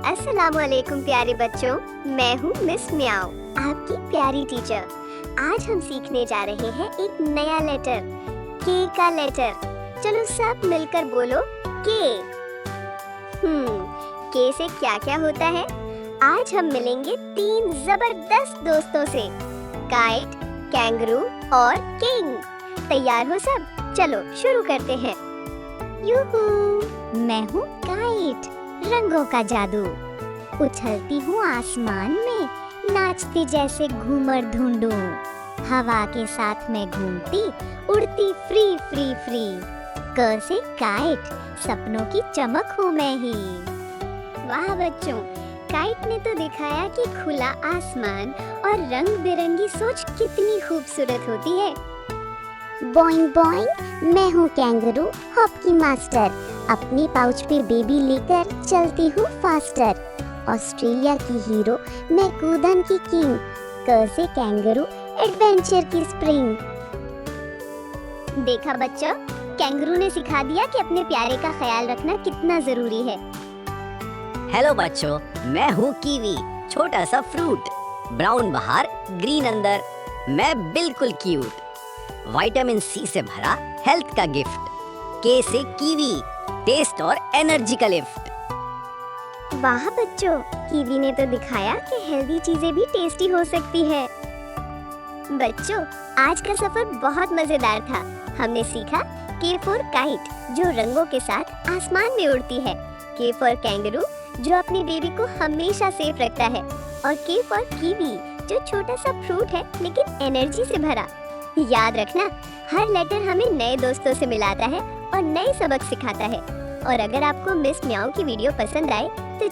अस्सलामुअलैकुम प्यारे बच्चों, मैं हूँ मिस म्याओ, आपकी प्यारी टीचर। आज हम सीखने जा रहे हैं एक नया लेटर, के का लेटर। चलो सब मिलकर बोलो के। के से क्या क्या होता है? आज हम मिलेंगे 3 जबरदस्त दोस्तों से, काइट, कैंगरू और किंग। तैयार हो सब? चलो शुरू करते हैं। यूहू, मैं हूँ काइट, रंगों का जादू। उछलती हूँ आसमान में, नाचती जैसे घूमर ढूंढूं। हवा के साथ मैं घूमती, उड़ती फ्री फ्री फ्री। क से काइट, सपनों की चमक हूँ मैं ही। वाह बच्चों, काइट ने तो दिखाया कि खुला आसमान और रंग बिरंगी सोच कितनी खूबसूरत होती है। बोइंग बोइंग, मैं हूँ कैंगरू, हॉप की मास्टर। अपनी पाउच पे बेबी लेकर चलती हूँ फास्टर। ऑस्ट्रेलिया की हीरो, मैं कूदन की किंग। क से कैंगरू, एडवेंचर की स्प्रिंग। देखा बच्चों, कैंगरू ने सिखा दिया कि अपने प्यारे का ख्याल रखना कितना जरूरी है। हेलो बच्चों, मैं हूँ कीवी, छोटा सा फ्रूट। ब्राउन बाहर, ग्रीन अंदर, मैं बिल्कुल क्यूट। विटामिन सी से भरा हेल्थ का गिफ्ट। के से कीवी, टेस्ट और एनर्जी का लिफ्ट। वाह बच्चों, कीवी ने तो दिखाया कि हेल्दी चीजें भी टेस्टी हो सकती है। बच्चों, आज का सफर बहुत मजेदार था। हमने सीखा के फॉर काइट, जो रंगों के साथ आसमान में उड़ती है। के फॉर कैंगरू, जो अपनी बेबी को हमेशा सेफ रखता है। और के फॉर कीवी, जो छोटा सा फ्रूट है लेकिन एनर्जी से भरा। याद रखना, हर लेटर हमें नए दोस्तों से मिलाता है और नए सबक सिखाता है। और अगर आपको मिस म्याओ की वीडियो पसंद आए तो